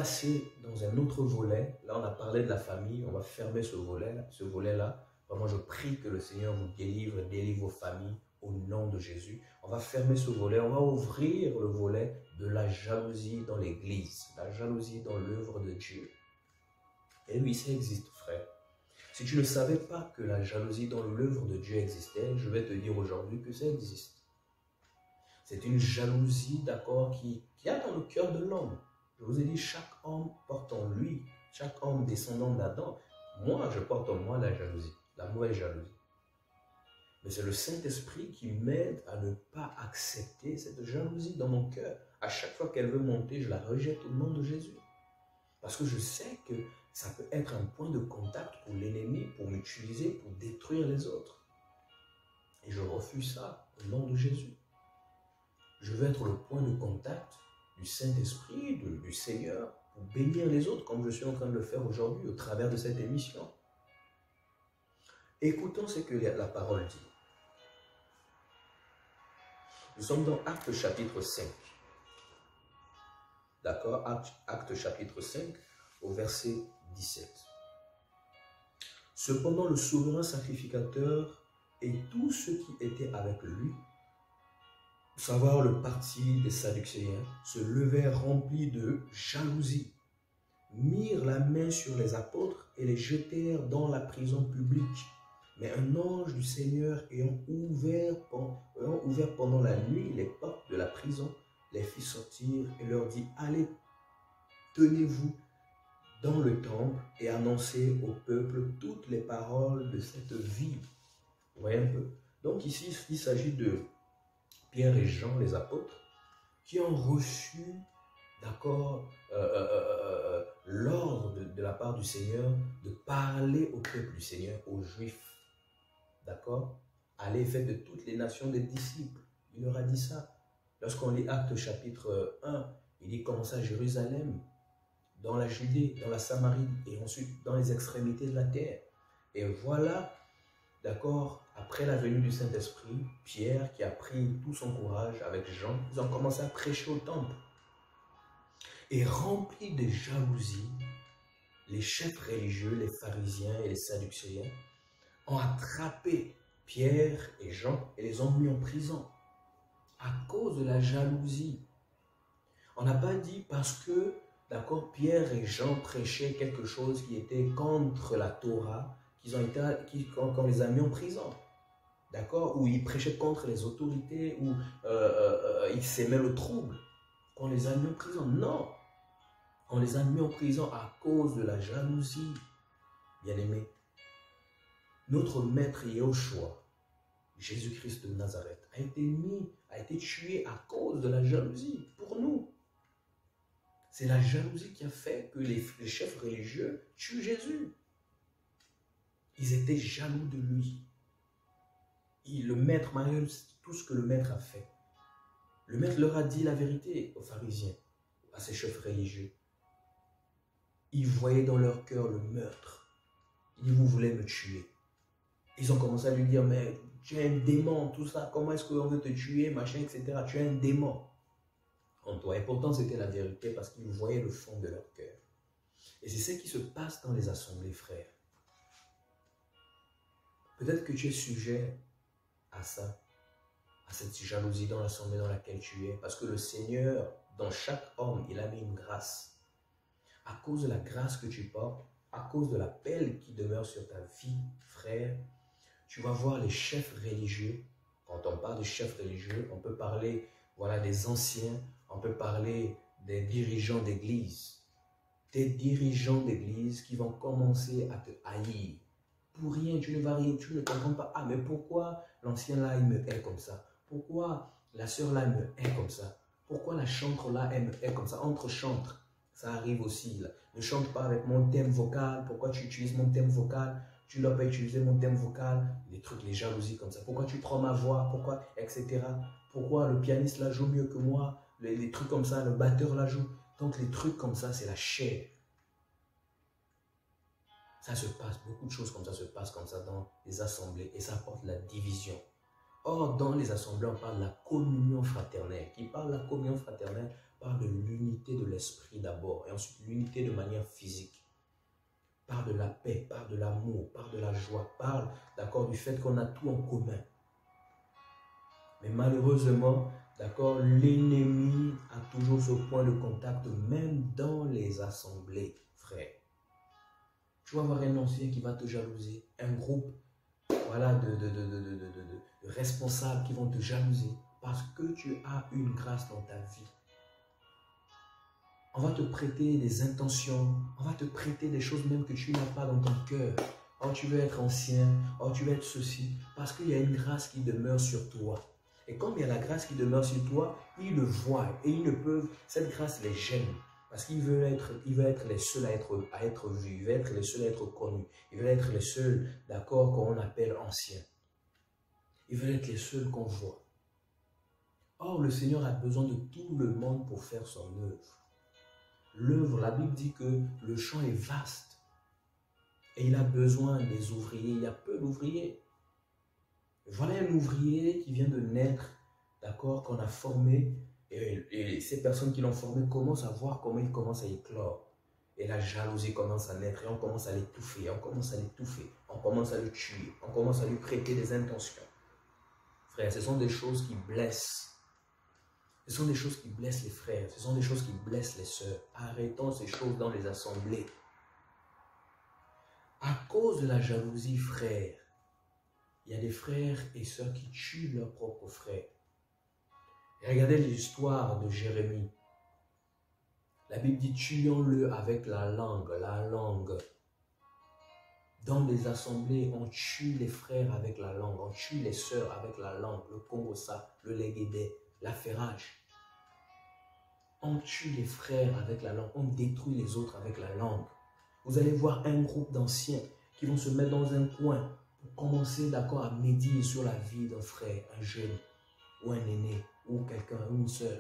passer dans un autre volet. Là, on a parlé de la famille. On va fermer ce volet-là. Vraiment, je prie que le Seigneur vous délivre vos familles au nom de Jésus. On va fermer ce volet. On va ouvrir le volet de la jalousie dans l'Église. La jalousie dans l'œuvre de Dieu. Et oui, ça existe, frère. Si tu ne savais pas que la jalousie dans l'œuvre de Dieu existait, je vais te dire aujourd'hui que ça existe. C'est une jalousie, d'accord, qui a dans le cœur de l'homme. Je vous ai dit, chaque homme porte en lui, chaque homme descendant d'Adam. Moi, je porte en moi la jalousie, la mauvaise jalousie. Mais c'est le Saint-Esprit qui m'aide à ne pas accepter cette jalousie dans mon cœur. À chaque fois qu'elle veut monter, je la rejette au nom de Jésus. Parce que je sais que ça peut être un point de contact pour l'ennemi, pour m'utiliser, pour détruire les autres. Et je refuse ça au nom de Jésus. Je veux être le point de contact du Saint-Esprit, du Seigneur, pour bénir les autres, comme je suis en train de le faire aujourd'hui, au travers de cette émission. Écoutons ce que la parole dit. Nous sommes dans Actes chapitre 5. D'accord? Actes chapitre 5, au verset 17. Cependant, le souverain sacrificateur et tous ceux qui étaient avec lui, savoir le parti des Sadducéens, se levèrent remplis de jalousie, mirent la main sur les apôtres et les jetèrent dans la prison publique. Mais un ange du Seigneur ayant ouvert pendant la nuit les portes de la prison, les fit sortir et leur dit, allez, tenez-vous dans le temple et annoncez au peuple toutes les paroles de cette vie. Vous voyez un peu? Donc ici, il s'agit de Pierre et Jean, les apôtres, qui ont reçu, d'accord, l'ordre de la part du Seigneur de parler au peuple du Seigneur, aux Juifs. D'accord? Allez, faites de toutes les nations des disciples. Il leur a dit ça. Lorsqu'on lit Actes chapitre 1, il dit commencer à Jérusalem, dans la Judée, dans la Samarie, et ensuite dans les extrémités de la terre. Et voilà, d'accord, après la venue du Saint-Esprit, Pierre qui a pris tout son courage avec Jean, ils ont commencé à prêcher au temple. Et remplis de jalousie, les chefs religieux, les pharisiens et les sadducéens ont attrapé Pierre et Jean et les ont mis en prison à cause de la jalousie. On n'a pas dit parce que, d'accord, Pierre et Jean prêchaient quelque chose qui était contre la Torah, qu'on les a mis en prison. D'accord? Ou ils prêchaient contre les autorités, ou ils s'aimaient le trouble. On les a mis en prison. Non! On les a mis en prison à cause de la jalousie. Bien-aimés, notre maître Yahushua, Jésus-Christ de Nazareth, a été tué à cause de la jalousie pour nous. C'est la jalousie qui a fait que les chefs religieux tuent Jésus. Ils étaient jaloux de lui. Le maître, malgré tout ce que le maître a fait, le maître leur a dit la vérité aux pharisiens, à ces chefs religieux. Ils voyaient dans leur cœur le meurtre. Il dit, vous voulez me tuer. Ils ont commencé à lui dire, mais tu es un démon, tout ça, comment est-ce qu'on veut te tuer, machin, etc. Tu es un démon en toi. Et pourtant, c'était la vérité parce qu'ils voyaient le fond de leur cœur. Et c'est ce qui se passe dans les assemblées, frères. Peut-être que tu es sujet à ça, à cette jalousie dans l'assemblée dans laquelle tu es. Parce que le Seigneur, dans chaque homme, il a mis une grâce. À cause de la grâce que tu portes, à cause de l'appel qui demeure sur ta vie, frère, tu vas voir les chefs religieux. Quand on parle de chefs religieux, on peut parler, voilà, des anciens, on peut parler des dirigeants d'église. Des dirigeants d'église qui vont commencer à te haïr. Pour rien, tu ne vas rien, tu ne comprends pas. Ah, mais pourquoi l'ancien là, il me hait comme ça? Pourquoi la sœur là, elle me hait comme ça? Pourquoi la chantre là, elle me hait comme ça? Entre chantres, ça arrive aussi. Là. Ne chante pas avec mon thème vocal. Pourquoi tu utilises mon thème vocal? Tu ne dois pas utiliser mon thème vocal. Les trucs, les jalousies comme ça. Pourquoi tu prends ma voix? Pourquoi? Etc. Pourquoi le pianiste là joue mieux que moi? Les trucs comme ça, le batteur là joue. Donc les trucs comme ça, c'est la chair. Ça se passe, beaucoup de choses comme ça se passent comme ça dans les assemblées et ça apporte la division. Or, dans les assemblées, on parle de la communion fraternelle. Qui parle de la communion fraternelle parle de l'unité de l'esprit d'abord, et ensuite l'unité de manière physique. Parle de la paix, parle de l'amour, parle de la joie, parle, d'accord, du fait qu'on a tout en commun. Mais malheureusement, d'accord, l'ennemi a toujours ce point de contact, même dans les assemblées, frère. Tu vas avoir un ancien qui va te jalouser, un groupe, voilà, de responsables qui vont te jalouser parce que tu as une grâce dans ta vie. On va te prêter des intentions, on va te prêter des choses même que tu n'as pas dans ton cœur. Oh, tu veux être ancien, oh, tu veux être ceci, parce qu'il y a une grâce qui demeure sur toi. Et comme il y a la grâce qui demeure sur toi, ils le voient et ils ne peuvent, cette grâce les gêne. Parce qu'ils veulent être les seuls à être vus, ils veulent être les seuls à être connus, ils veulent être les seuls, d'accord, qu'on appelle anciens. Ils veulent être les seuls qu'on voit. Or, le Seigneur a besoin de tout le monde pour faire son œuvre. L'œuvre, la Bible dit que le champ est vaste et il a besoin des ouvriers. Il y a peu d'ouvriers. Voilà un ouvrier qui vient de naître, d'accord, qu'on a formé, et ces personnes qui l'ont formé commencent à voir comment il commence à éclore. Et la jalousie commence à naître et on commence à l'étouffer, on commence à l'étouffer, on commence à le tuer, on commence à lui prêter des intentions. Frère, ce sont des choses qui blessent. Ce sont des choses qui blessent les frères, ce sont des choses qui blessent les sœurs. Arrêtons ces choses dans les assemblées. À cause de la jalousie, frère, il y a des frères et sœurs qui tuent leurs propres frères. Et regardez l'histoire de Jérémie. La Bible dit, tuons-le avec la langue, la langue. Dans les assemblées, on tue les frères avec la langue, on tue les sœurs avec la langue, le kongosa, le léguédé, la ferrage. On tue les frères avec la langue, on détruit les autres avec la langue. Vous allez voir un groupe d'anciens qui vont se mettre dans un coin pour commencer, d'accord, à méditer sur la vie d'un frère, un jeune, ou un aîné, ou quelqu'un, ou une sœur.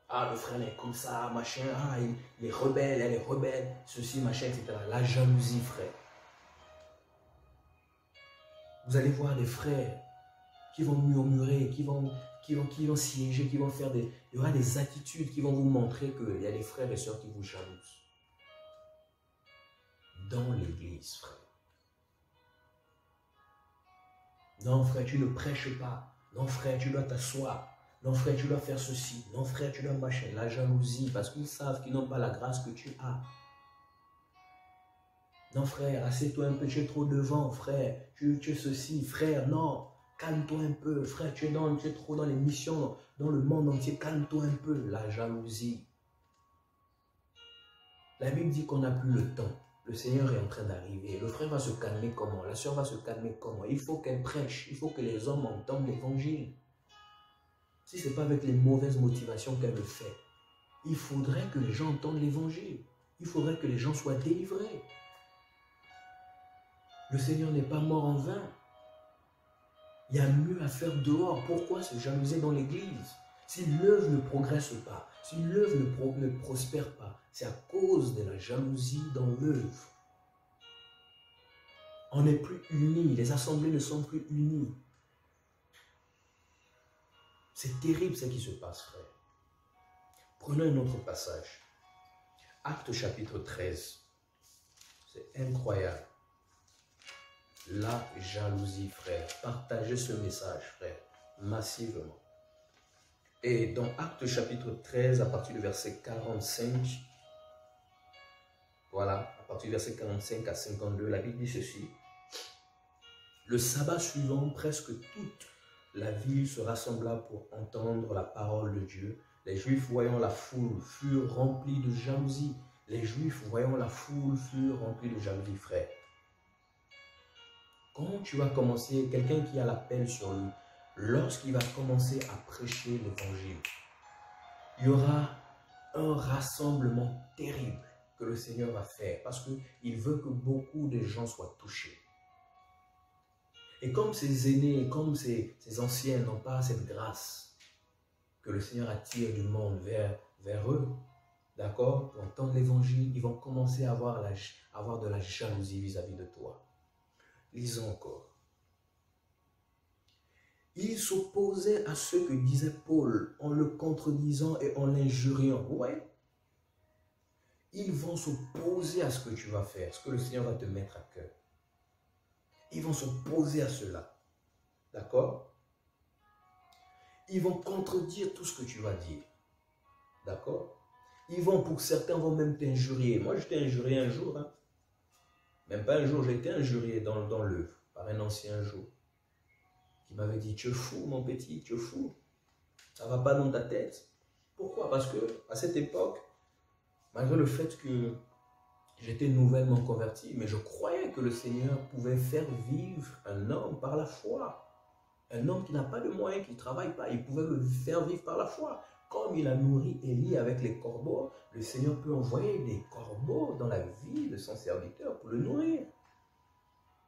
Ah, le frère est comme ça, machin, ah, il est rebelle, elle est rebelle, ceci, machin, etc. La jalousie, frère. Vous allez voir des frères qui vont murmurer, qui vont siéger, qui vont faire des... Il y aura des attitudes qui vont vous montrer qu'il y a des frères et sœurs qui vous jalousent. Dans l'église, frère. Non, frère, tu ne prêches pas. Non, frère, tu dois t'asseoir. Non, frère, tu dois faire ceci. Non, frère, tu dois machin. La jalousie, parce qu'ils savent qu'ils n'ont pas la grâce que tu as. Non, frère, assieds-toi un peu, tu es trop devant, frère. Tu es ceci, frère, non. Calme-toi un peu, frère, tu es trop dans les missions, dans le monde entier. Calme-toi un peu. La jalousie. La Bible dit qu'on n'a plus le temps. Le Seigneur est en train d'arriver. Le frère va se calmer comment? La sœur va se calmer comment? Il faut qu'elle prêche. Il faut que les hommes entendent l'évangile. Si ce n'est pas avec les mauvaises motivations qu'elle le fait, il faudrait que les gens entendent l'évangile. Il faudrait que les gens soient délivrés. Le Seigneur n'est pas mort en vain. Il y a mieux à faire dehors. Pourquoi se jalouser dans l'église? Si l'œuvre ne progresse pas, si l'œuvre ne prospère pas, c'est à cause de la jalousie dans l'œuvre. On n'est plus unis, les assemblées ne sont plus unies. C'est terrible ce qui se passe, frère. Prenons un autre passage. Actes chapitre 13. C'est incroyable. La jalousie, frère. Partagez ce message, frère, massivement. Et dans Actes chapitre 13, à partir du verset 45, voilà, à partir du verset 45 à 52, la Bible dit ceci. Le sabbat suivant, presque toute la ville se rassembla pour entendre la parole de Dieu. Les Juifs, voyant la foule, furent remplis de jalousie. Les Juifs, voyant la foule, furent remplis de jalousie, frère. Quand tu vas commencer, quelqu'un qui a l'appel sur lui, lorsqu'il va commencer à prêcher l'évangile, il y aura un rassemblement terrible que le Seigneur va faire parce qu'il veut que beaucoup de gens soient touchés. Et comme ces aînés, comme ces anciens n'ont pas cette grâce que le Seigneur attire du monde vers eux, d'accord, pour entendre l'évangile, ils vont commencer à avoir de la jalousie vis-à-vis de toi. Lisons encore. Il s'opposait à ce que disait Paul en le contredisant et en l'injuriant. Vous voyez? Ils vont s'opposer à ce que tu vas faire, ce que le Seigneur va te mettre à cœur. Ils vont s'opposer à cela. D'accord? Ils vont contredire tout ce que tu vas dire. D'accord? Ils vont, pour certains, vont même t'injurier. Moi, je t'ai injurié un jour. Hein. Même pas un jour, j'ai été injurié dans l'œuvre par un ancien jour qui m'avait dit, tu es fou, mon petit, tu es fou. Ça ne va pas dans ta tête. Pourquoi? Parce que à cette époque, malgré le fait que j'étais nouvellement converti, mais je croyais que le Seigneur pouvait faire vivre un homme par la foi. Un homme qui n'a pas de moyens, qui ne travaille pas, il pouvait le faire vivre par la foi. Comme il a nourri Élie avec les corbeaux, le Seigneur peut envoyer des corbeaux dans la vie de son serviteur pour le nourrir.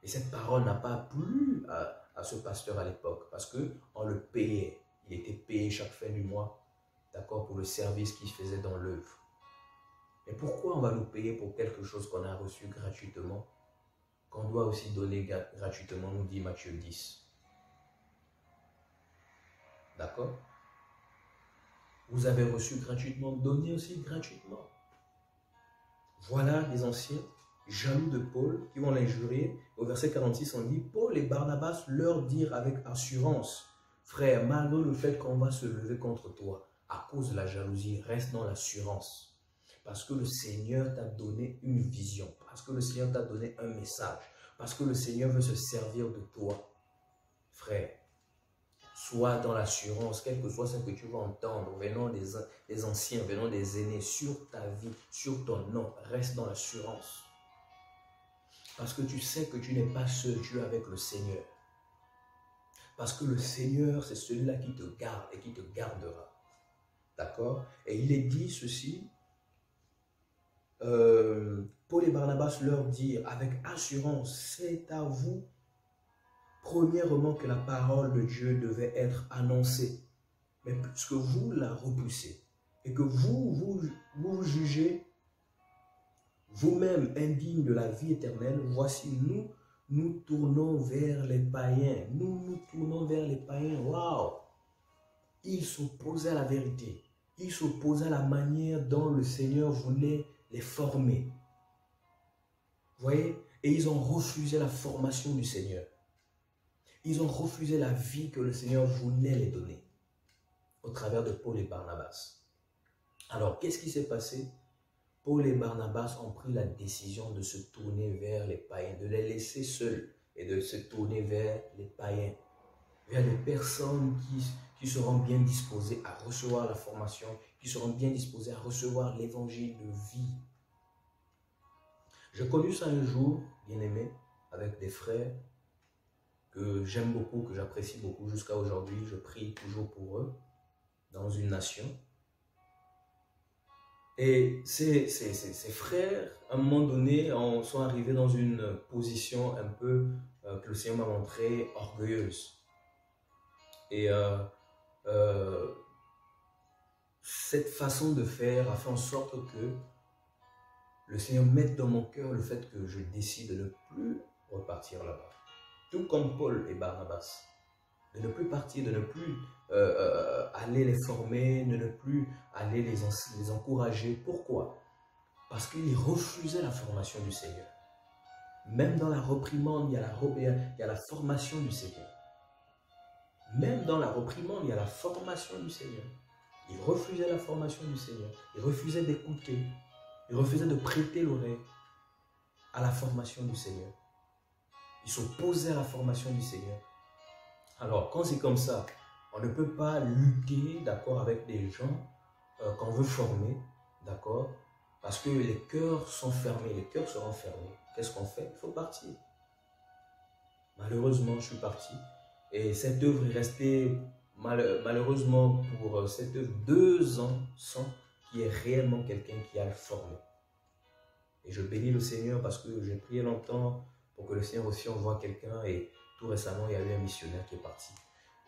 Et cette parole n'a pas plu à ce pasteur à l'époque, parce qu'on le payait. Il était payé chaque fin du mois, d'accord, pour le service qu'il faisait dans l'œuvre. Mais pourquoi on va nous payer pour quelque chose qu'on a reçu gratuitement, qu'on doit aussi donner gratuitement, nous dit Matthieu 10. D'accord? Vous avez reçu gratuitement, donnez aussi gratuitement. Voilà des anciens jaloux de Paul qui vont l'injurier. Au verset 46, on dit, Paul et Barnabas leur dirent avec assurance, frère, malgré le fait qu'on va se lever contre toi, à cause de la jalousie, reste dans l'assurance. Parce que le Seigneur t'a donné une vision, parce que le Seigneur t'a donné un message, parce que le Seigneur veut se servir de toi. Frère, sois dans l'assurance, quel que soit ce que tu vas entendre, venant des anciens, venant des aînés, sur ta vie, sur ton nom, reste dans l'assurance. Parce que tu sais que tu n'es pas seul, tu es avec le Seigneur. Parce que le Seigneur, c'est celui-là qui te garde et qui te gardera. D'accord? Et il est dit ceci, Paul et Barnabas leur dirent avec assurance, c'est à vous, premièrement, que la parole de Dieu devait être annoncée. Mais puisque vous la repoussez et que vous jugez vous-même indigne de la vie éternelle, voici nous tournons vers les païens. Nous tournons vers les païens. Waouh! Ils s'opposaient à la vérité. Ils s'opposaient à la manière dont le Seigneur voulait les former. Vous voyez? Et ils ont refusé la formation du Seigneur. Ils ont refusé la vie que le Seigneur voulait les donner au travers de Paul et Barnabas. Alors, qu'est-ce qui s'est passé? Paul et Barnabas ont pris la décision de se tourner vers les païens, de les laisser seuls et de se tourner vers les païens, vers des personnes qui seront bien disposées à recevoir la formation, qui seront bien disposées à recevoir l'évangile de vie. J'ai connu ça un jour, bien aimé, avec des frères que j'aime beaucoup, que j'apprécie beaucoup jusqu'à aujourd'hui. Je prie toujours pour eux dans une nation. Et ces frères, à un moment donné, sont arrivés dans une position un peu, que le Seigneur m'a montré, orgueilleuse. Et cette façon de faire a fait en sorte que le Seigneur mette dans mon cœur le fait que je décide de ne plus repartir là-bas. Tout comme Paul et Barnabas. De ne plus partir, de ne plus aller les former, de ne plus aller les encourager. Pourquoi? Parce qu'ils refusaient la formation du Seigneur. Même dans la reprimande, il y a la formation du Seigneur. Même dans la reprimande, il y a la formation du Seigneur. Ils refusaient la formation du Seigneur. Ils refusaient d'écouter. Ils refusaient de prêter l'oreille à la formation du Seigneur. Ils s'opposaient à la formation du Seigneur. Alors, quand c'est comme ça, on ne peut pas lutter, d'accord, avec des gens qu'on veut former, d'accord, parce que les cœurs sont fermés, les cœurs seront fermés. Qu'est-ce qu'on fait? Il faut partir. Malheureusement, je suis parti. Et cette œuvre est restée, malheureusement, pour cette œuvre, 2 ans sans qu'il y ait réellement quelqu'un qui a le formé. Et je bénis le Seigneur parce que j'ai prié longtemps pour que le Seigneur aussi envoie quelqu'un. Et tout récemment, il y a eu un missionnaire qui est parti.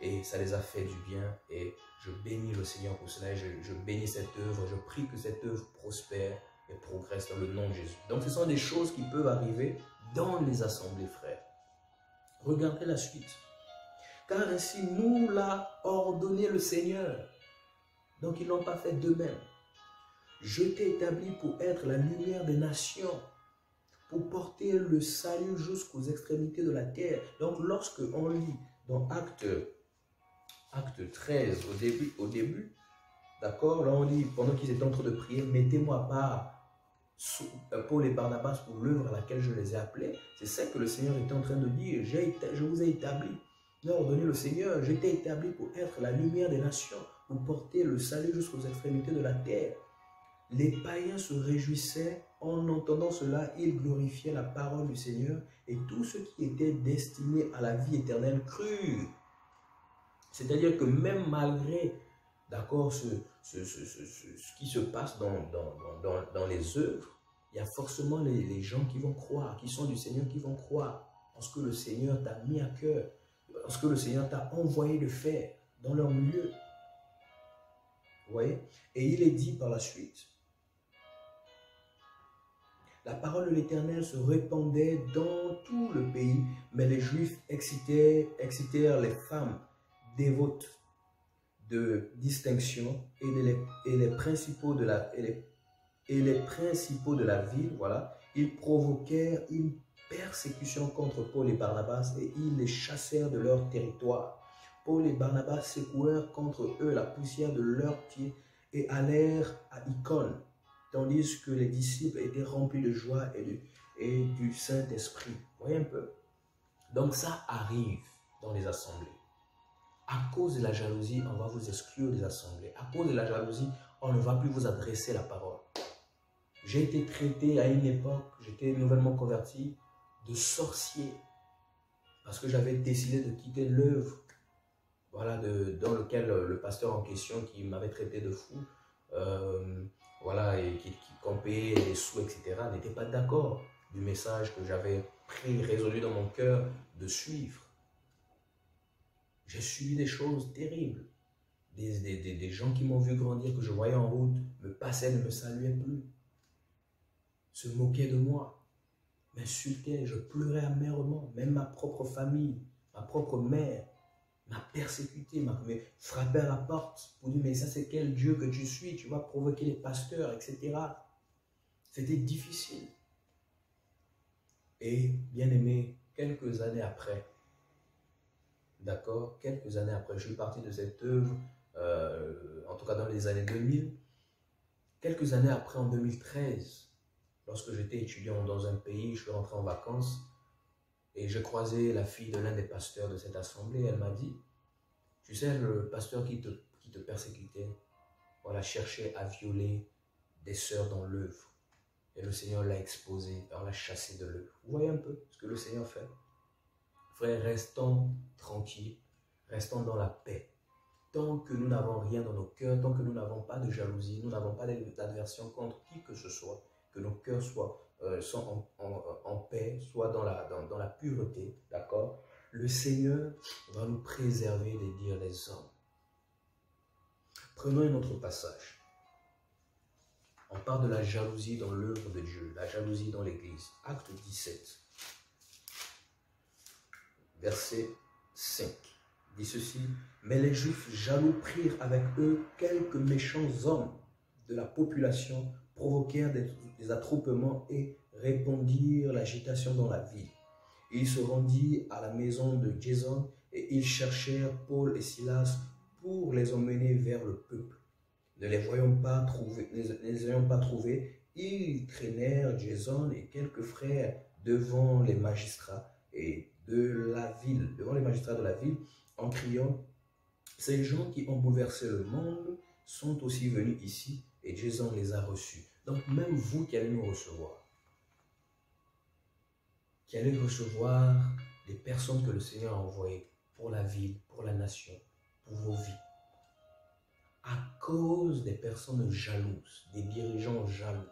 Et ça les a fait du bien. Et je bénis le Seigneur pour cela. Je bénis cette œuvre. Je prie que cette œuvre prospère et progresse dans le nom de Jésus. Donc, ce sont des choses qui peuvent arriver dans les assemblées, frères. Regardez la suite. car ainsi nous l'a ordonné le Seigneur. Donc ils n'ont pas fait d'eux-mêmes. Je t'ai établi pour être la lumière des nations, pour porter le salut jusqu'aux extrémités de la terre. Donc lorsque on lit dans Acte 13, au début, d'accord, là on lit, pendant qu'ils étaient en train de prier, mettez-moi à part Paul et Barnabas pour l'œuvre à laquelle je les ai appelés. C'est ça que le Seigneur était en train de dire. Je vous ai établi, j'ai ordonné le Seigneur, je t'ai établi pour être la lumière des nations, pour porter le salut jusqu'aux extrémités de la terre. Les païens se réjouissaient en entendant cela, ils glorifiaient la parole du Seigneur et tous ceux qui étaient destinés à la vie éternelle crurent. C'est-à-dire que même malgré, d'accord, ce qui se passe dans les œuvres, il y a forcément les gens qui vont croire, qui sont du Seigneur, qui vont croire en ce que le Seigneur t'a mis à cœur, en ce que le Seigneur t'a envoyé de faire dans leur milieu. Vous voyez? Et il est dit par la suite, la parole de l'Éternel se répandait dans tout le pays, mais les Juifs excitèrent les femmes dévotes de distinction et les principaux de la ville, voilà, ils provoquèrent une persécution contre Paul et Barnabas et ils les chassèrent de leur territoire. Paul et Barnabas secouèrent contre eux la poussière de leurs pieds et allèrent à Icône, tandis que les disciples étaient remplis de joie et du Saint-Esprit. Vous voyez un peu? Donc ça arrive dans les assemblées. À cause de la jalousie, on va vous exclure des assemblées. À cause de la jalousie, on ne va plus vous adresser la parole. J'ai été traité à une époque, j'étais nouvellement converti, de sorcier. Parce que j'avais décidé de quitter l'œuvre, voilà, dans lequel le pasteur en question qui m'avait traité de fou, voilà, et qui campait les sous, etc., n'était pas d'accord du message que j'avais résolu dans mon cœur de suivre. J'ai subi des choses terribles. Des gens qui m'ont vu grandir, que je voyais en route, me passaient, ne me saluaient plus. Se moquaient de moi, m'insultaient, je pleurais amèrement. Même ma propre famille, ma propre mère m'a persécuté, m'a frappé à la porte pour dire, mais ça c'est quel Dieu que tu suis, tu vas provoquer les pasteurs, etc. C'était difficile. Et bien aimé, quelques années après, d'accord, quelques années après, je suis parti de cette œuvre, en tout cas dans les années 2000. Quelques années après, en 2013, lorsque j'étais étudiant dans un pays, je suis rentré en vacances et j'ai croisé la fille de l'un des pasteurs de cette assemblée. Elle m'a dit, tu sais, le pasteur qui te persécutait, voilà, cherchait à violer des sœurs dans l'œuvre. Et le Seigneur l'a exposé, on l'a chassé de l'œuvre. Vous voyez un peu ce que le Seigneur fait? Frères, restons tranquilles, restons dans la paix. Tant que nous n'avons rien dans nos cœurs, tant que nous n'avons pas de jalousie, nous n'avons pas d'aversion contre qui que ce soit, que nos cœurs soient en paix, soient dans la pureté, d'accord? Le Seigneur va nous préserver des dires des hommes. Prenons un autre passage. On parle de la jalousie dans l'œuvre de Dieu, la jalousie dans l'Église. Acte 17. Verset 5, dit ceci, « Mais les Juifs jaloux prirent avec eux quelques méchants hommes de la population, provoquèrent des attroupements et répandirent l'agitation dans la ville. Ils se rendirent à la maison de Jason et ils cherchèrent Paul et Silas pour les emmener vers le peuple. Ne les ayant pas trouvés, ils traînèrent Jason et quelques frères devant les magistrats devant les magistrats de la ville, en criant, « Ces gens qui ont bouleversé le monde sont aussi venus ici, et Jason les a reçus. » Donc même vous qui allez nous recevoir, qui allez recevoir les personnes que le Seigneur a envoyées pour la ville, pour la nation, pour vos vies, à cause des personnes jalouses, des dirigeants jaloux,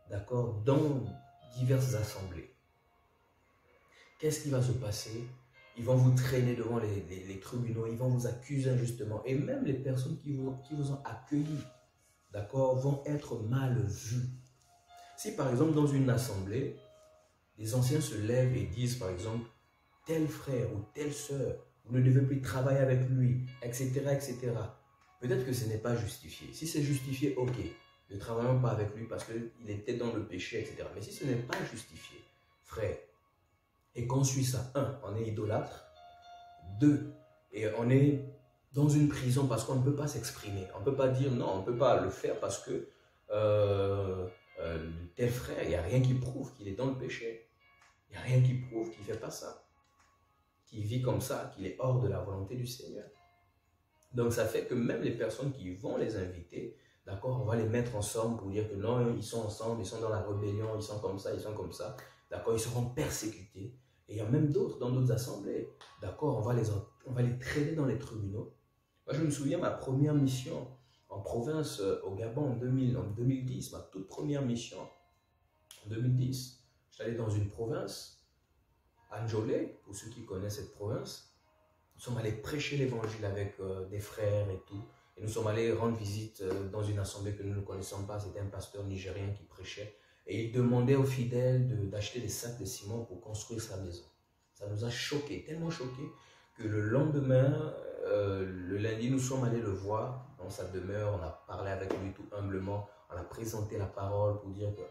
d'accord, dans diverses assemblées. Qu'est-ce qui va se passer? Ils vont vous traîner devant les tribunaux, ils vont vous accuser injustement. Et même les personnes qui vous ont accueillis, d'accord, vont être mal vues. Si par exemple dans une assemblée, les anciens se lèvent et disent par exemple, tel frère ou telle sœur vous ne devez plus travailler avec lui, etc., etc. Peut-être que ce n'est pas justifié. Si c'est justifié, ok, ne travaillons pas avec lui parce qu'il était dans le péché, etc. Mais si ce n'est pas justifié, frère, et qu'on suit ça, un, on est idolâtre, deux, et on est dans une prison parce qu'on ne peut pas s'exprimer. On ne peut pas dire non, on ne peut pas le faire parce que tel frère, il n'y a rien qui prouve qu'il est dans le péché. Il n'y a rien qui prouve qu'il ne fait pas ça, qu'il vit comme ça, qu'il est hors de la volonté du Seigneur. Donc ça fait que même les personnes qui vont les inviter, d'accord, on va les mettre ensemble pour dire que non, ils sont ensemble, ils sont dans la rébellion, ils sont comme ça, d'accord, ils seront persécutés. Et il y a même d'autres dans d'autres assemblées, d'accord, on va les traîner dans les tribunaux. Moi je me souviens ma première mission en province au Gabon en 2010, ma toute première mission en 2010. J'allais dans une province, Anjolé, pour ceux qui connaissent cette province. Nous sommes allés prêcher l'évangile avec des frères et tout. Et nous sommes allés rendre visite dans une assemblée que nous ne connaissions pas. C'était un pasteur nigérien qui prêchait. Et il demandait aux fidèles d'acheter des sacs de ciment pour construire sa maison. Ça nous a choqués, tellement choqués, que le lendemain, le lundi, nous sommes allés le voir dans sa demeure. On a parlé avec lui tout humblement. On a présenté la parole pour dire que,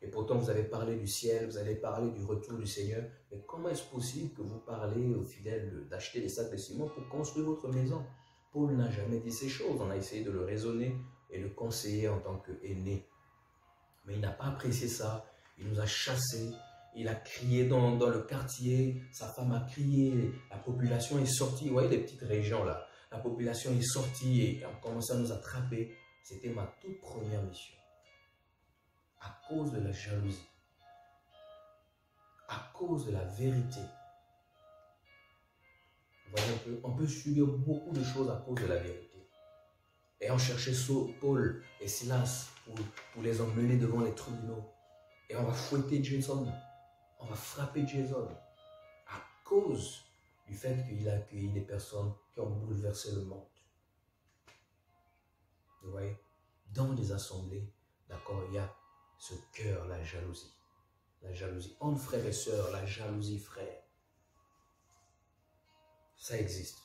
et pourtant vous avez parlé du ciel, vous avez parlé du retour du Seigneur. Mais comment est-ce possible que vous parlez aux fidèles d'acheter des sacs de ciment pour construire votre maison? Paul n'a jamais dit ces choses. On a essayé de le raisonner et le conseiller en tant qu'aîné. Mais il n'a pas apprécié ça. Il nous a chassés. Il a crié dans le quartier. Sa femme a crié. La population est sortie. Vous voyez les petites régions là. La population est sortie et a commencé à nous attraper. C'était ma toute première mission. À cause de la jalousie. À cause de la vérité. Vous voyez un peu, on peut subir beaucoup de choses à cause de la vérité. Et on cherchait Paul et Silas pour les emmener devant les tribunaux. Et on va fouetter Jason. On va frapper Jason. À cause du fait qu'il a accueilli des personnes qui ont bouleversé le monde. Vous voyez, dans les assemblées, d'accord, il y a ce cœur, la jalousie. La jalousie. Entre frères et sœurs, la jalousie, frère. Ça existe.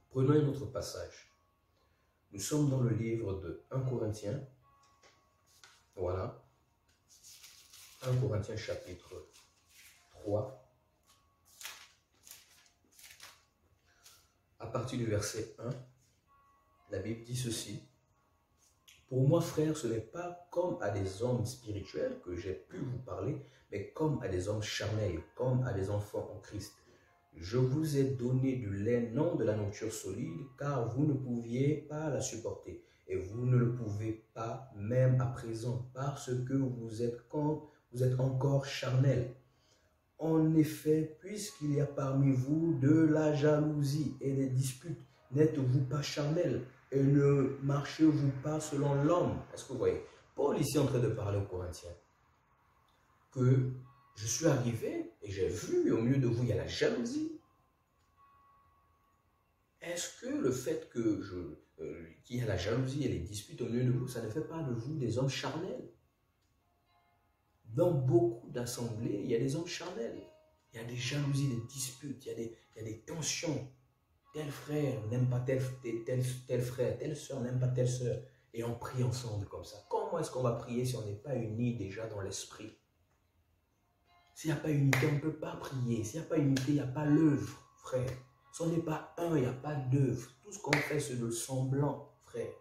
Prenons un autre passage. Nous sommes dans le livre de 1 Corinthiens. Voilà. 1 Corinthiens chapitre 3. À partir du verset 1, la Bible dit ceci. Pour moi, frères, ce n'est pas comme à des hommes spirituels que j'ai pu vous parler, mais comme à des hommes charnels, comme à des enfants en Christ. Je vous ai donné du lait, non de la nourriture solide, car vous ne pouviez pas la supporter. Et vous ne le pouvez pas même à présent, parce que vous êtes encore charnel. En effet, puisqu'il y a parmi vous de la jalousie et des disputes, n'êtes-vous pas charnel et ne marchez-vous pas selon l'homme? Est-ce que vous voyez? Paul ici est en train de parler aux Corinthiens que je suis arrivé et j'ai vu au milieu de vous, il y a la jalousie. Est-ce que le fait qu'il y a la jalousie et les disputes au milieu de vous, ça ne fait pas de vous des hommes charnels? Dans beaucoup d'assemblées, il y a des hommes charnels. Il y a des jalousies, des disputes, il y a des tensions. Tel frère n'aime pas tel frère, telle soeur n'aime pas telle soeur. Et on prie ensemble comme ça. Comment est-ce qu'on va prier si on n'est pas unis déjà dans l'esprit? S'il n'y a pas unité, on ne peut pas prier. S'il n'y a pas unité, il n'y a pas l'œuvre, frère. Si on n'est pas un, il n'y a pas d'œuvre. Tout ce qu'on fait, c'est le semblant, frère.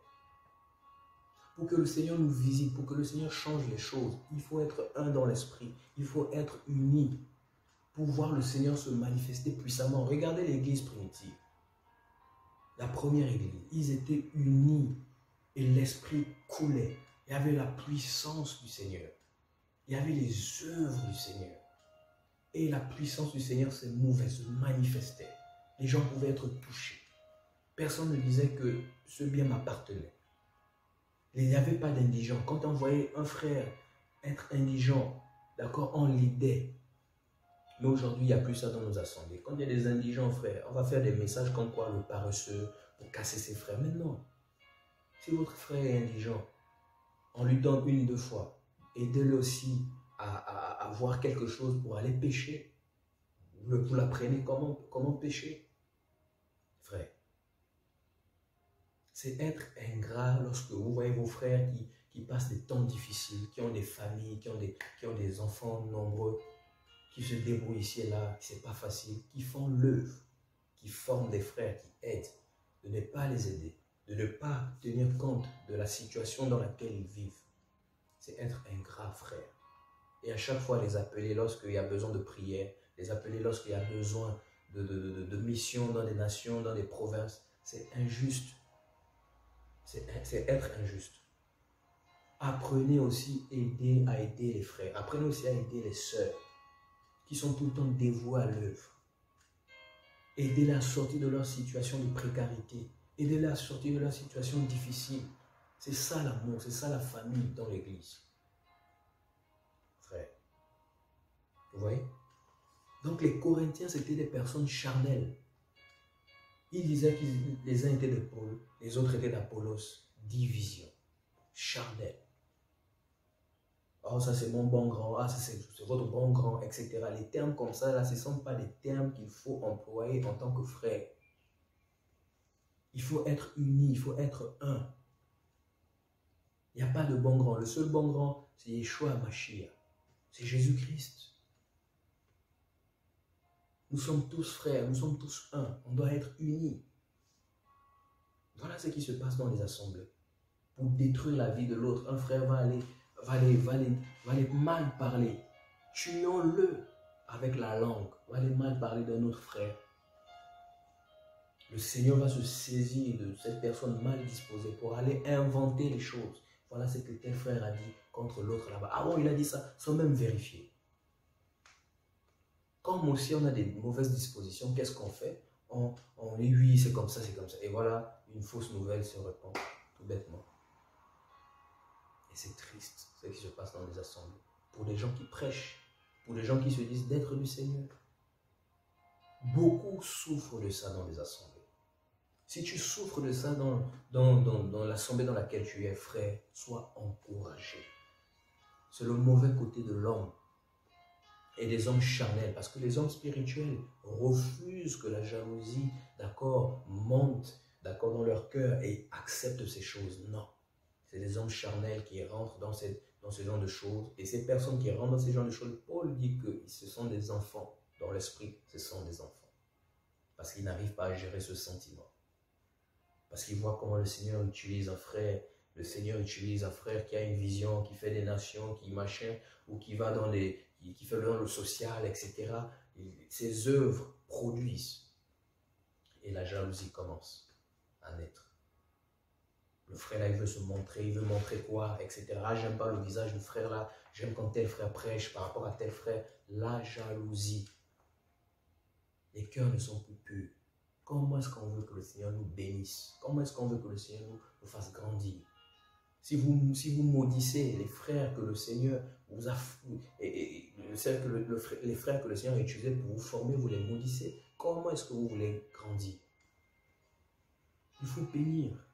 Pour que le Seigneur nous visite, pour que le Seigneur change les choses, il faut être un dans l'esprit. Il faut être unis pour voir le Seigneur se manifester puissamment. Regardez l'église primitive. La première église, ils étaient unis et l'esprit coulait. Il y avait la puissance du Seigneur. Il y avait les œuvres du Seigneur. Et la puissance du Seigneur se mouvait, se manifestait. Les gens pouvaient être touchés. Personne ne disait que ce bien m'appartenait. Il n'y avait pas d'indigents. Quand on voyait un frère être indigent, d'accord, on l'aidait. Mais aujourd'hui, il n'y a plus ça dans nos assemblées. Quand il y a des indigents, frères, on va faire des messages comme quoi le paresseux pour casser ses frères. Mais non. Si votre frère est indigent, on lui donne 1 ou 2 fois. Aidez-le aussi à voir quelque chose pour aller pêcher. Vous l'apprenez comment pêcher. C'est être ingrat lorsque vous voyez vos frères qui passent des temps difficiles, qui ont des familles, qui ont des enfants nombreux, qui se débrouillent ici et là, c'est pas facile, qui font l'œuvre, qui forment des frères, qui aident, de ne pas les aider, de ne pas tenir compte de la situation dans laquelle ils vivent. C'est être ingrat, frère. Et à chaque fois, les appeler lorsqu'il y a besoin de prière, les appeler lorsqu'il y a besoin de missions dans des nations, dans des provinces, c'est injuste. C'est être injuste. Apprenez aussi à aider les frères. Apprenez aussi à aider les sœurs qui sont tout le temps dévouées à l'œuvre. Aidez-les à sortir de leur situation de précarité. Aidez-les à sortir de leur situation difficile. C'est ça l'amour, c'est ça la famille dans l'église. Frère. Vous voyez? Donc les Corinthiens, c'était des personnes charnelles. Ils disaient que les uns étaient de Paul, les autres étaient d'Apollos. Division. Charnelle. Oh, ça c'est mon bon grand, ah, ça c'est votre bon grand, etc. Les termes comme ça, là, ce ne sont pas des termes qu'il faut employer en tant que frère. Il faut être unis, il faut être un. Il n'y a pas de bon grand. Le seul bon grand, c'est Yeshua Mashiach. C'est Jésus-Christ. Nous sommes tous frères, nous sommes tous un. On doit être unis. Voilà ce qui se passe dans les assemblées. Pour détruire la vie de l'autre, un frère va aller mal parler. Tuons-le avec la langue. Va aller mal parler d'un autre frère. Le Seigneur va se saisir de cette personne mal disposée pour aller inventer les choses. Voilà ce que tel frère a dit contre l'autre là-bas. Ah bon, il a dit ça sans même vérifier. Comme aussi on a des mauvaises dispositions, qu'est-ce qu'on fait? On dit oui, c'est comme ça, c'est comme ça. Et voilà, une fausse nouvelle se répand, tout bêtement. Et c'est triste, ce qui se passe dans les assemblées. Pour des gens qui prêchent, pour des gens qui se disent d'être du Seigneur. Beaucoup souffrent de ça dans les assemblées. Si tu souffres de ça dans l'assemblée dans laquelle tu es, frère, sois encouragé. C'est le mauvais côté de l'homme et des hommes charnels. Parce que les hommes spirituels refusent que la jalousie, d'accord, monte, d'accord, dans leur cœur et acceptent ces choses. Non. C'est des hommes charnels qui rentrent dans ce genre de choses. Et ces personnes qui rentrent dans ce genre de choses, Paul dit que ce sont des enfants. Dans l'esprit, ce sont des enfants. Parce qu'ils n'arrivent pas à gérer ce sentiment. Parce qu'ils voient comment le Seigneur utilise un frère. Le Seigneur utilise un frère qui a une vision, qui fait des nations, qui machin, ou qui va qui fait dans le social, etc. Et ses œuvres produisent. Et la jalousie commence à naître. Le frère là, il veut se montrer, il veut montrer quoi, etc. Ah, j'aime pas le visage du frère là, j'aime quand tel frère prêche par rapport à tel frère. La jalousie. Les cœurs ne sont plus purs. Comment est-ce qu'on veut que le Seigneur nous bénisse? Comment est-ce qu'on veut que le Seigneur nous fasse grandir? Si vous maudissez les frères que le Seigneur vous a... les frères que le Seigneur a utilisés pour vous former, vous les maudissez. Comment est-ce que vous voulez grandir? Il faut bénir.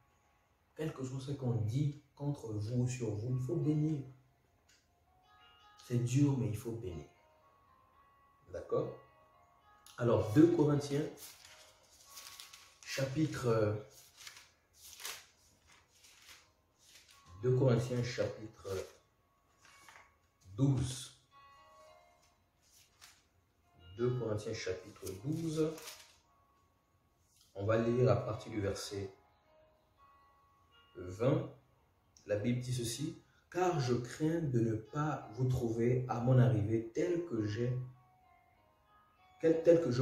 Quel que soit ce qu'on dit contre vous ou sur vous, il faut bénir. C'est dur, mais il faut bénir. D'accord? Alors, 2 Corinthiens, chapitre 12. 2 Corinthiens chapitre 12. On va lire à partir du verset 20. La Bible dit ceci. Car je crains de ne pas vous trouver à mon arrivée tel que je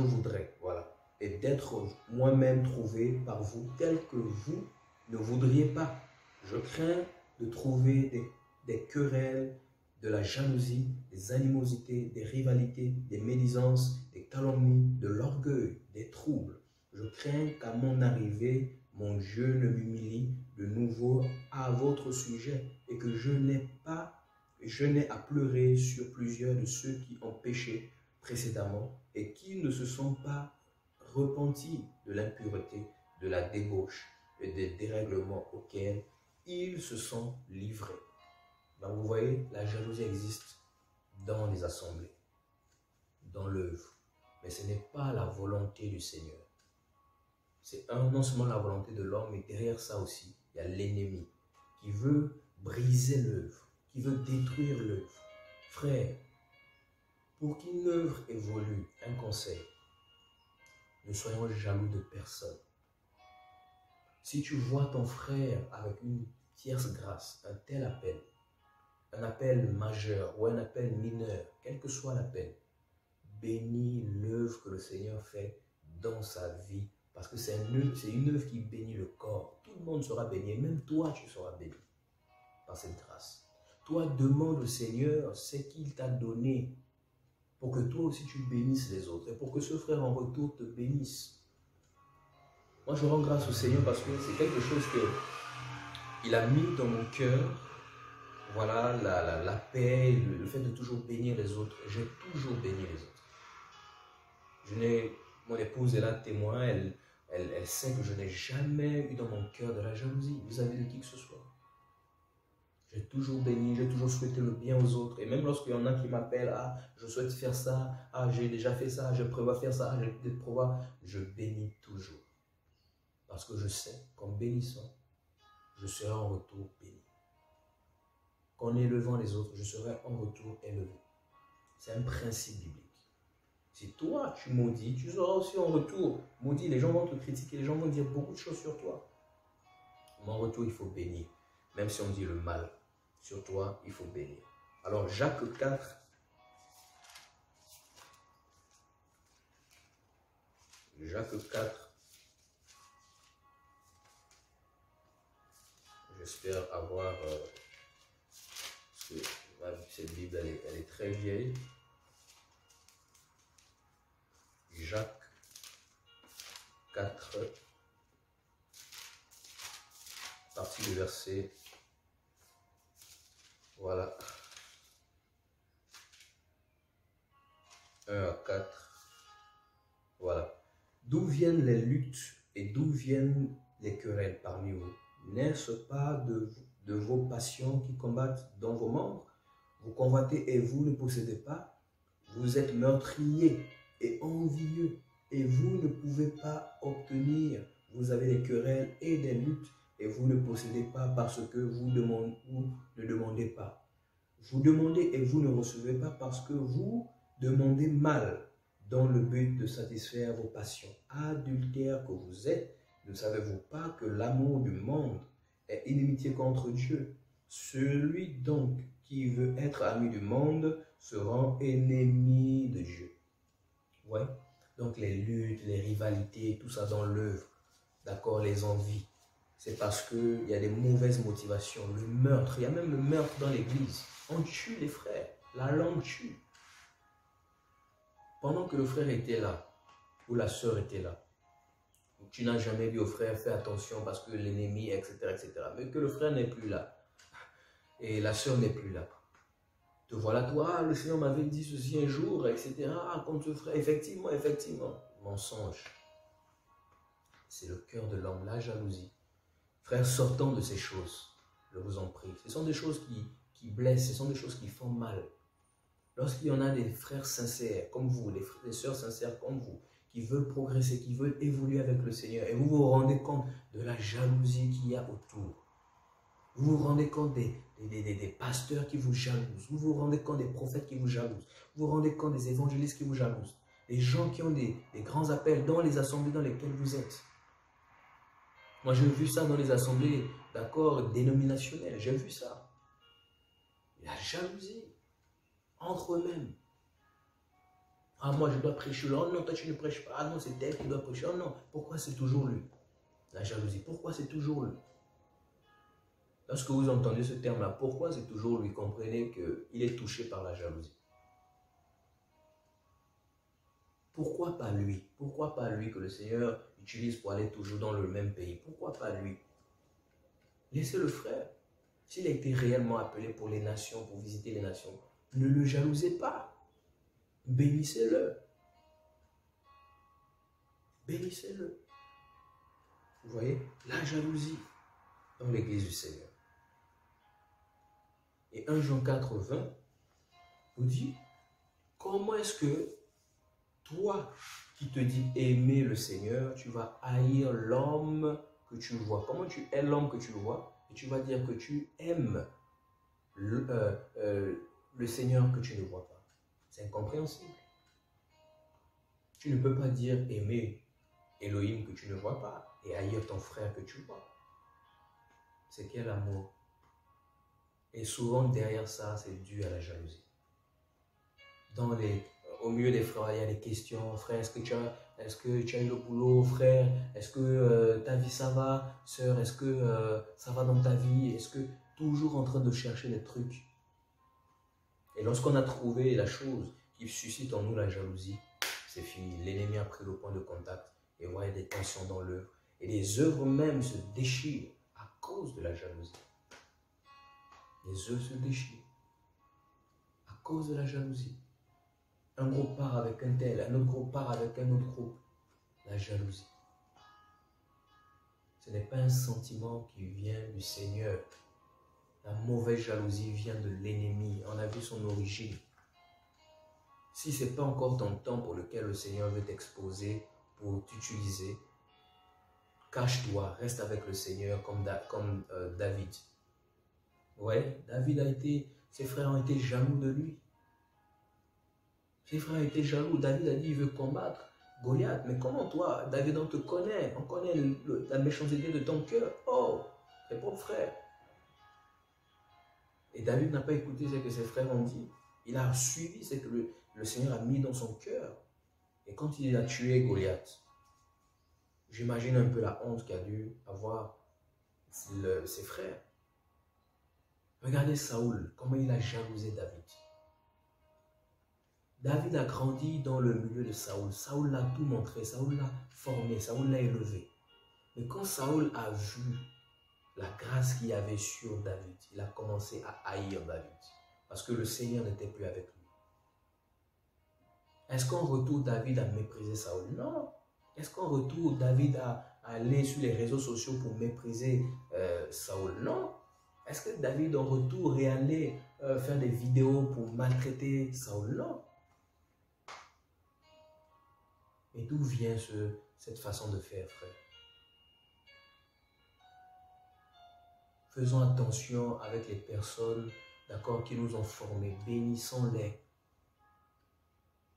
voudrais. Voilà. Et d'être moi-même trouvé par vous tel que vous ne voudriez pas. Je crains de trouver des querelles, de la jalousie, des animosités, des rivalités, des médisances, des calomnies, de l'orgueil, des troubles. Je crains qu'à mon arrivée, mon Dieu ne m'humilie de nouveau à votre sujet et que je n'ai à pleurer sur plusieurs de ceux qui ont péché précédemment et qui ne se sont pas repentis de l'impureté, de la débauche et des dérèglements auxquels ils se sont livrés. Donc vous voyez, la jalousie existe dans les assemblées, dans l'œuvre, mais ce n'est pas la volonté du Seigneur. C'est non seulement la volonté de l'homme, mais derrière ça aussi, il y a l'ennemi qui veut briser l'œuvre, qui veut détruire l'œuvre. Frère, pour qu'une œuvre évolue, un conseil, ne soyons jaloux de personne. Si tu vois ton frère avec une tierce grâce, un tel appel, un appel majeur ou un appel mineur, quel que soit l'appel, bénis l'œuvre que le Seigneur fait dans sa vie, parce que c'est une œuvre qui bénit le corps. Tout le monde sera béni, même toi tu seras béni par cette grâce. Toi, demande au Seigneur ce qu'il t'a donné pour que toi aussi tu bénisses les autres et pour que ce frère en retour te bénisse. Moi, je rends grâce au Seigneur parce que c'est quelque chose qu'il a mis dans mon cœur. Voilà, la paix, le fait de toujours bénir les autres. J'ai toujours béni les autres. Mon épouse est là témoin, elle sait que je n'ai jamais eu dans mon cœur de la jalousie vis-à-vis de qui que ce soit. J'ai toujours béni, j'ai toujours souhaité le bien aux autres. Et même lorsqu'il y en a qui m'appellent, ah, je souhaite faire ça, ah, j'ai déjà fait ça, je prévois faire ça, je bénis toujours. Parce que je sais qu'en bénissant, je serai en retour béni. Qu'en élevant les autres, je serai en retour élevé. C'est un principe biblique. Si toi, tu maudis, tu seras aussi en retour maudit. Les gens vont te critiquer, les gens vont dire beaucoup de choses sur toi. Mais en retour, il faut bénir. Même si on dit le mal sur toi, il faut bénir. Alors, Jacques 4. Jacques 4. J'espère avoir... cette Bible, elle est très vieille. Jacques 4, partie du verset, voilà, 1 à 4, voilà. D'où viennent les luttes et d'où viennent les querelles parmi vous? N'est-ce pas de vos passions qui combattent dans vos membres? Vous convoitez et vous ne possédez pas. Vous êtes meurtriers et envieux et vous ne pouvez pas obtenir. Vous avez des querelles et des luttes et vous ne possédez pas parce que vous ne demandez pas. Vous demandez et vous ne recevez pas parce que vous demandez mal dans le but de satisfaire vos passions. Adultères que vous êtes, ne savez-vous pas que l'amour du monde est inimitié contre Dieu? Celui donc qui veut être ami du monde se rend ennemi de Dieu. Ouais. Donc les luttes, les rivalités, tout ça dans l'œuvre, d'accord, les envies, c'est parce qu'il y a des mauvaises motivations, le meurtre, il y a même le meurtre dans l'église. On tue les frères, la langue tue. Pendant que le frère était là, ou la sœur était là, tu n'as jamais dit au frère, fais attention parce que l'ennemi, etc., etc. Mais que le frère n'est plus là, et la sœur n'est plus là. Te voilà toi, le Seigneur m'avait dit ceci un jour, etc. Contre ce frère, effectivement, mensonge. C'est le cœur de l'homme, la jalousie. Frères, sortons de ces choses, je vous en prie. Ce sont des choses qui blessent, ce sont des choses qui font mal. Lorsqu'il y en a des frères sincères comme vous, des sœurs sincères comme vous, qui veulent progresser, qui veulent évoluer avec le Seigneur, et vous vous rendez compte de la jalousie qu'il y a autour. Vous vous rendez compte des pasteurs qui vous jalousent. Vous vous rendez compte des prophètes qui vous jalousent. Vous vous rendez compte des évangélistes qui vous jalousent. Des gens qui ont des grands appels dans les assemblées dans lesquelles vous êtes. Moi, j'ai vu ça dans les assemblées, d'accord, dénominationnelles. J'ai vu ça. La jalousie entre eux-mêmes. Ah, moi, je dois prêcher. Oh non, toi, tu ne prêches pas. Ah non, c'est elle qui doit prêcher. Oh non, pourquoi c'est toujours lui? La jalousie, pourquoi c'est toujours lui? Lorsque vous entendez ce terme-là, pourquoi c'est toujours lui? Comprenez qu'il est touché par la jalousie. Pourquoi pas lui? Pourquoi pas lui que le Seigneur utilise pour aller toujours dans le même pays? Pourquoi pas lui? Laissez le frère. S'il a été réellement appelé pour les nations, pour visiter les nations, ne le jalousez pas. Bénissez-le. Bénissez-le. Vous voyez, la jalousie dans l'église du Seigneur. Et 1 Jean 4, 20 vous dit, comment est-ce que toi qui te dit aimer le Seigneur, tu vas haïr l'homme que tu vois. Comment tu hais l'homme que tu vois? Et tu vas dire que tu aimes le Seigneur que tu ne vois pas. C'est incompréhensible. Tu ne peux pas dire aimer Elohim que tu ne vois pas et haïr ton frère que tu vois. C'est quel amour? Et souvent derrière ça, c'est dû à la jalousie. Au milieu des frères, il y a des questions. Frère, est-ce que tu as eu le boulot? Frère, est-ce que ta vie ça va? Sœur, est-ce que ça va dans ta vie? Est-ce que toujours en train de chercher des trucs? Et lorsqu'on a trouvé la chose qui suscite en nous la jalousie, c'est fini. L'ennemi a pris le point de contact et on voit des tensions dans l'œuvre. Et les œuvres même se déchirent à cause de la jalousie. Les œuvres se déchirent à cause de la jalousie. Un groupe part avec un tel, un autre groupe part avec un autre groupe. La jalousie. Ce n'est pas un sentiment qui vient du Seigneur. La mauvaise jalousie vient de l'ennemi. On a vu son origine. Si ce n'est pas encore ton temps pour lequel le Seigneur veut t'exposer, pour t'utiliser, cache-toi, reste avec le Seigneur comme David. Ouais, ses frères ont été jaloux de lui. Ses frères étaient jaloux. David a dit, il veut combattre Goliath. Mais comment toi, David, on te connaît. On connaît la méchanceté de ton cœur. Oh, tes propres frères. Et David n'a pas écouté ce que ses frères ont dit. Il a suivi ce que le Seigneur a mis dans son cœur. Et quand il a tué Goliath, j'imagine un peu la honte qu'a dû avoir ses frères. Regardez Saoul, comment il a jalousé David. David a grandi dans le milieu de Saoul. Saoul l'a tout montré, Saoul l'a formé, Saoul l'a élevé. Mais quand Saoul a vu la grâce qu'il y avait sur David, il a commencé à haïr David. Parce que le Seigneur n'était plus avec lui. Est-ce qu'en retour, David a méprisé Saoul? Non. Est-ce qu'en retour, David a allé sur les réseaux sociaux pour mépriser Saoul? Non. Est-ce que David, en retour, est allé faire des vidéos pour maltraiter Saoul? Non. Mais d'où vient cette façon de faire, frère? Faisons attention avec les personnes, d'accord, qui nous ont formés. Bénissons-les.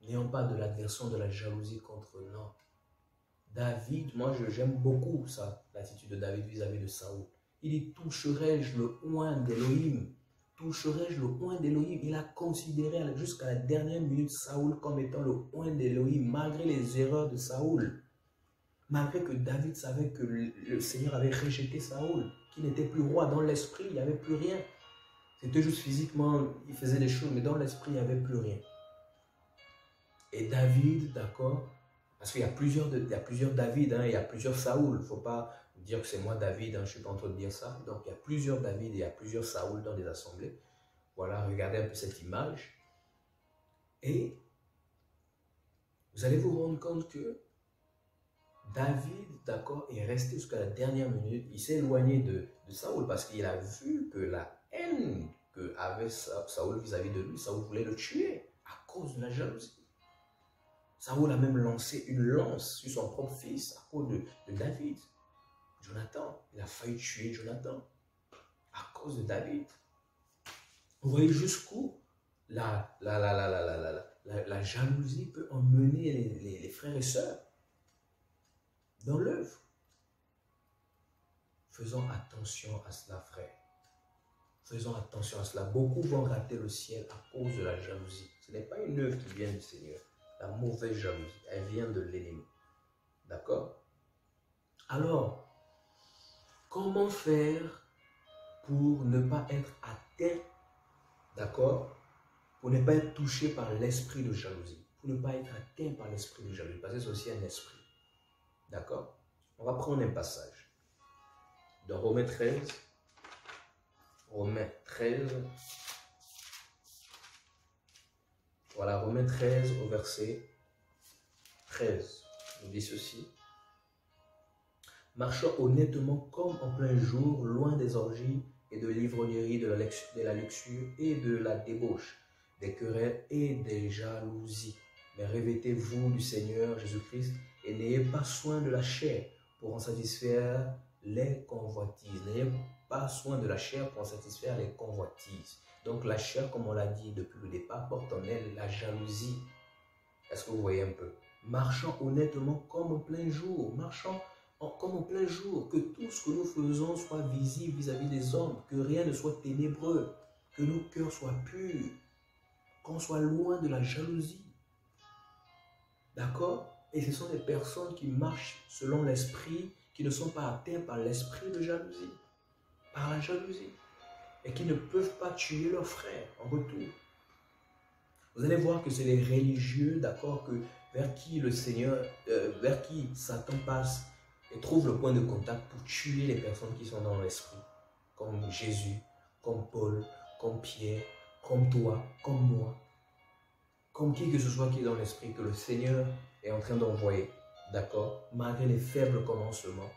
N'ayons pas de l'aversion, de la jalousie contre eux, non. David, moi j'aime beaucoup ça, l'attitude de David vis-à-vis de Saoul. Il dit, toucherai-je le oint d'Élohim? Toucherai-je le oint d'Élohim? Il a considéré jusqu'à la dernière minute Saoul comme étant le oint d'Élohim, malgré les erreurs de Saoul. Malgré que David savait que le Seigneur avait rejeté Saoul, qu'il n'était plus roi dans l'esprit, il n'y avait plus rien. C'était juste physiquement, il faisait des choses, mais dans l'esprit, il n'y avait plus rien. Et David, d'accord, parce qu'il y a plusieurs David, hein, il y a plusieurs Saoul. Il ne faut pas dire que c'est moi David, hein, je ne suis pas en train de dire ça. Donc il y a plusieurs David et il y a plusieurs Saoul dans les assemblées. Voilà, regardez un peu cette image. Et vous allez vous rendre compte que David, d'accord, est resté jusqu'à la dernière minute. Il s'est éloigné de Saoul parce qu'il a vu que la haine qu'avait Saoul vis-à-vis de lui, Saoul voulait le tuer à cause de la jalousie. Saoul a même lancé une lance sur son propre fils à cause de David. Jonathan, il a failli tuer Jonathan à cause de David. Vous voyez jusqu'où la jalousie peut emmener les frères et sœurs dans l'œuvre. Faisons attention à cela, frère. Faisons attention à cela. Beaucoup vont rater le ciel à cause de la jalousie. Ce n'est pas une œuvre qui vient du Seigneur. La mauvaise jalousie, elle vient de l'ennemi. D'accord? Alors, comment faire pour ne pas être atteint, d'accord? Pour ne pas être touché par l'esprit de jalousie. Pour ne pas être atteint par l'esprit de jalousie. Parce que c'est aussi un esprit. D'accord? On va prendre un passage. Dans Romains 13. Romains 13. Voilà, Romains 13 au verset 13. On dit ceci. Marchant honnêtement comme en plein jour, loin des orgies et de l'ivrognerie, de la luxure et de la débauche, des querelles et des jalousies. mais revêtez-vous du Seigneur Jésus-Christ et n'ayez pas soin de la chair pour en satisfaire les convoitises. N'ayez pas soin de la chair pour en satisfaire les convoitises. Donc la chair, comme on l'a dit depuis le départ, porte en elle la jalousie. Est-ce que vous voyez un peu? Marchant honnêtement comme en plein jour, comme en plein jour, que tout ce que nous faisons soit visible vis-à-vis des hommes, que rien ne soit ténébreux, que nos cœurs soient purs, qu'on soit loin de la jalousie. D'accord? Et ce sont des personnes qui marchent selon l'esprit, qui ne sont pas atteintes par l'esprit de jalousie, par la jalousie, et qui ne peuvent pas tuer leurs frères en retour. Vous allez voir que c'est les religieux, d'accord, vers qui le Seigneur, vers qui Satan passe et trouve le point de contact pour tuer les personnes qui sont dans l'esprit, comme Jésus, comme Paul, comme Pierre, comme toi, comme moi, comme qui que ce soit qui est dans l'esprit que le Seigneur est en train d'envoyer, d'accord, malgré les faibles commencements.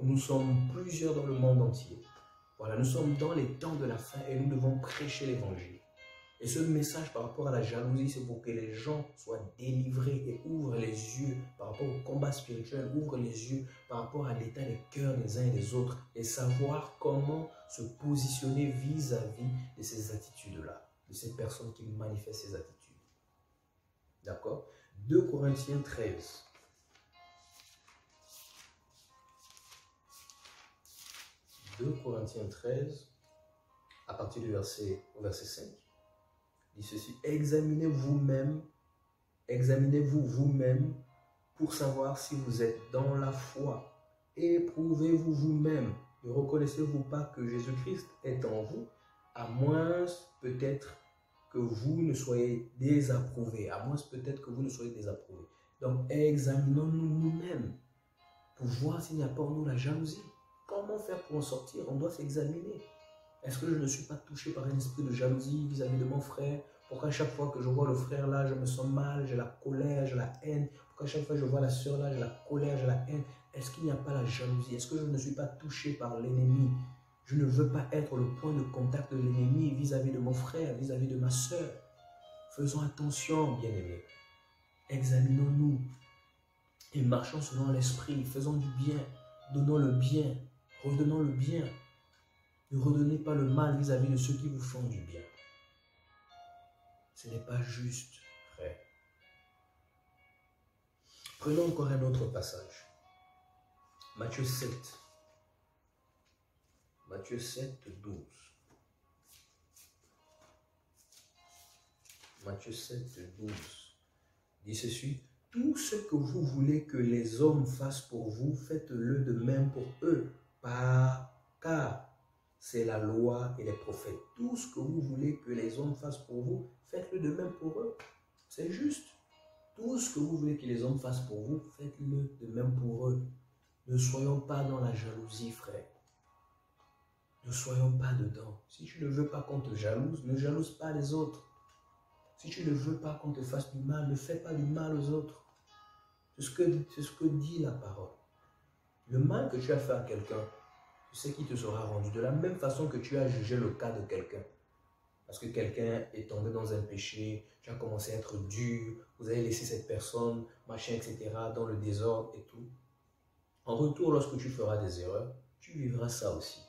Nous sommes plusieurs dans le monde entier. Voilà, nous sommes dans les temps de la fin et nous devons prêcher l'évangile. Et ce message par rapport à la jalousie, c'est pour que les gens soient délivrés et ouvrent les yeux par rapport au combat spirituel, ouvrent les yeux par rapport à l'état des cœurs des uns et des autres et savoir comment se positionner vis-à-vis de ces attitudes-là, de ces personnes qui manifestent ces attitudes. D'accord? 2 Corinthiens 13. 2 Corinthiens 13, à partir du verset 5. Dit ceci: examinez-vous vous-même pour savoir si vous êtes dans la foi. Éprouvez-vous vous-même. Ne reconnaissez-vous pas que Jésus-Christ est en vous, à moins peut-être que vous ne soyez désapprouvés. Donc, examinons-nous nous-mêmes pour voir s'il n'y a pas en nous la jalousie. Comment faire pour en sortir? On doit s'examiner. Est-ce que je ne suis pas touché par un esprit de jalousie vis-à-vis de mon frère? Pourquoi à chaque fois que je vois le frère là, je me sens mal, j'ai la colère, j'ai la haine? Pourquoi à chaque fois que je vois la sœur là, j'ai la colère, j'ai la haine? Est-ce qu'il n'y a pas la jalousie? Est-ce que je ne suis pas touché par l'ennemi? Je ne veux pas être le point de contact de l'ennemi vis-à-vis de mon frère, vis-à-vis de ma sœur. Faisons attention, bien-aimés. Examinons-nous et marchons selon l'esprit. Faisons du bien, donnons le bien, redonnons le bien. Ne redonnez pas le mal vis-à-vis de ceux qui vous font du bien. Ce n'est pas juste, frère. Prenons encore un autre passage. Matthieu 7. Matthieu 7, 12. Matthieu 7, 12. Dit ceci: tout ce que vous voulez que les hommes fassent pour vous, faites-le de même pour eux, car c'est la loi et les prophètes. Tout ce que vous voulez que les hommes fassent pour vous, faites-le de même pour eux. C'est juste. Tout ce que vous voulez que les hommes fassent pour vous, faites-le de même pour eux. Ne soyons pas dans la jalousie, frère. Ne soyons pas dedans. Si tu ne veux pas qu'on te jalouse, ne jalouse pas les autres. Si tu ne veux pas qu'on te fasse du mal, ne fais pas du mal aux autres. C'est ce que dit la parole. Le mal que tu as fait à quelqu'un, tu sais qui te sera rendu. De la même façon que tu as jugé le cas de quelqu'un. Parce que quelqu'un est tombé dans un péché, tu as commencé à être dur, vous avez laissé cette personne, machin, etc., dans le désordre et tout. En retour, lorsque tu feras des erreurs, tu vivras ça aussi.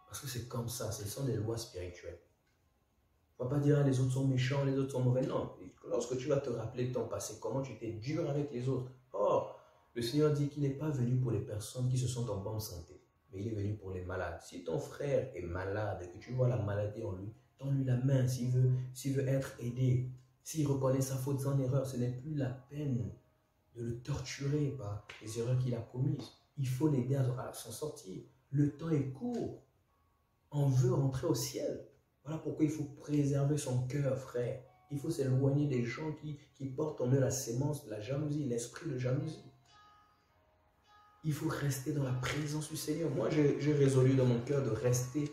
Parce que c'est comme ça, ce sont des lois spirituelles. On ne va pas dire les autres sont méchants, les autres sont mauvais. Non, lorsque tu vas te rappeler de ton passé, comment tu étais dur avec les autres. Or, le Seigneur dit qu'il n'est pas venu pour les personnes qui se sont en bonne santé, mais il est venu pour les malades. Si ton frère est malade et que tu vois la maladie en lui, tends-lui la main s'il veut être aidé. S'il reconnaît sa faute sans erreur, ce n'est plus la peine de le torturer par les erreurs qu'il a commises. Il faut l'aider à s'en sortir. Le temps est court. On veut rentrer au ciel. Voilà pourquoi il faut préserver son cœur, frère. Il faut s'éloigner des gens qui portent en eux la sémence de la jalousie, l'esprit de jalousie. Il faut rester dans la présence du Seigneur. Moi, j'ai résolu dans mon cœur de rester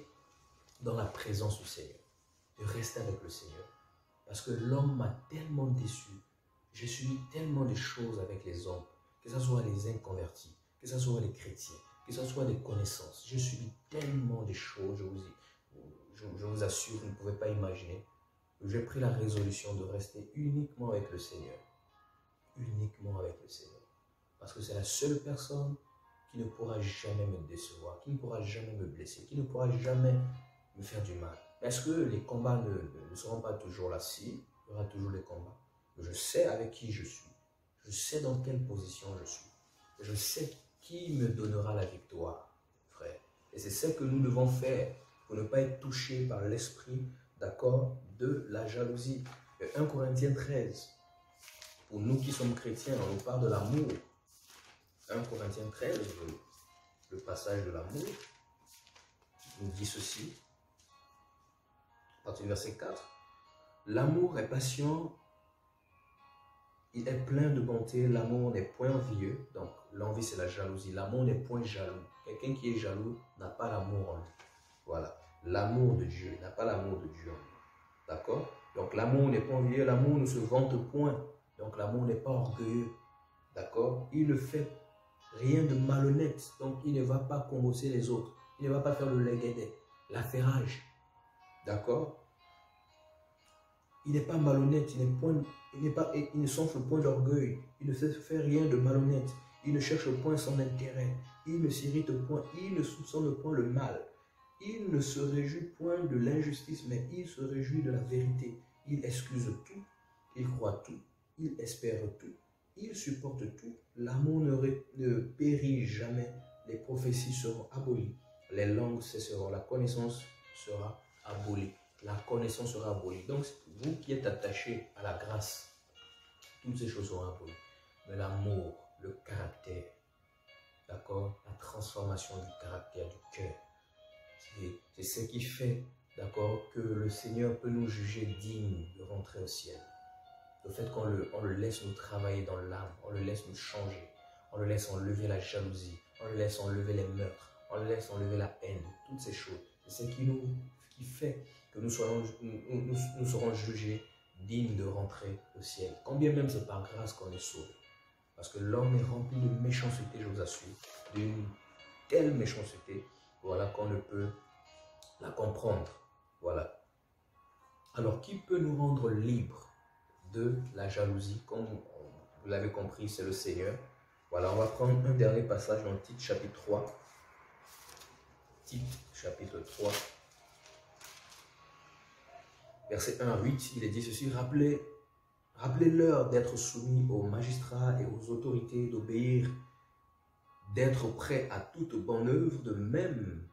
dans la présence du Seigneur. De rester avec le Seigneur. Parce que l'homme m'a tellement déçu. J'ai subi tellement de choses avec les hommes. Que ce soit les inconvertis, que ce soit les chrétiens, que ce soit des connaissances. J'ai subi tellement de choses, je vous assure, vous ne pouvez pas imaginer. J'ai pris la résolution de rester uniquement avec le Seigneur. uniquement avec le Seigneur. Parce que c'est la seule personne qui ne pourra jamais me décevoir, qui ne pourra jamais me blesser, qui ne pourra jamais me faire du mal. Est-ce que les combats ne seront pas toujours là? Si, il y aura toujours des combats. Mais je sais avec qui je suis. Je sais dans quelle position je suis. Je sais qui me donnera la victoire, frère. Et c'est ce que nous devons faire pour ne pas être touchés par l'esprit, d'accord, de la jalousie. 1 Corinthiens 13, pour nous qui sommes chrétiens, on nous parle de l'amour. 1 Corinthiens 13, le passage de l'amour, nous dit ceci, à partir du verset 4. L'amour est patient, il est plein de bonté, l'amour n'est point envieux. Donc l'envie c'est la jalousie, l'amour n'est point jaloux. Quelqu'un qui est jaloux n'a pas l'amour en lui. Voilà, l'amour de Dieu, il n'a pas l'amour de Dieu en lui. D'accord? Donc l'amour n'est pas envieux, l'amour ne se vante point. Donc l'amour n'est pas orgueilleux. D'accord? Il ne fait rien de malhonnête. Donc il ne va pas combosser les autres. Il ne va pas faire le léguédé, l'affairage. D'accord? Il n'est pas malhonnête, il ne s'enfle point d'orgueil, il ne fait rien de malhonnête, il ne cherche point son intérêt, il ne s'irrite point, il ne soupçonne point le mal, il ne se réjouit point de l'injustice, mais il se réjouit de la vérité. Il excuse tout, il croit tout, il espère tout, il supporte tout. L'amour ne périt jamais, les prophéties seront abolies, les langues cesseront, la connaissance sera abolie. La connaissance sera abolie. Donc, vous qui êtes attachés à la grâce, toutes ces choses seront abolies. Mais l'amour, le caractère, d'accord, la transformation du caractère, du cœur, c'est ce qui fait, d'accord, que le Seigneur peut nous juger dignes de rentrer au ciel. Le fait qu'on le laisse nous travailler dans l'âme, on le laisse nous changer, on le laisse enlever la jalousie, on le laisse enlever les meurtres, on le laisse enlever la haine, toutes ces choses. C'est ce qui fait que nous serons jugés dignes de rentrer au ciel. Quand bien même c'est par grâce qu'on est sauvé. Parce que l'homme est rempli de méchanceté, je vous assure, d'une telle méchanceté, voilà, qu'on ne peut la comprendre. Voilà. Alors, qui peut nous rendre libres de la jalousie? Comme vous l'avez compris, c'est le Seigneur. Voilà, on va prendre un dernier passage dans Tite chapitre 3. Tite chapitre 3. Verset 1 à 8, il est dit ceci: rappelez-leur d'être soumis aux magistrats et aux autorités, d'obéir, d'être prêts à toute bonne œuvre, de même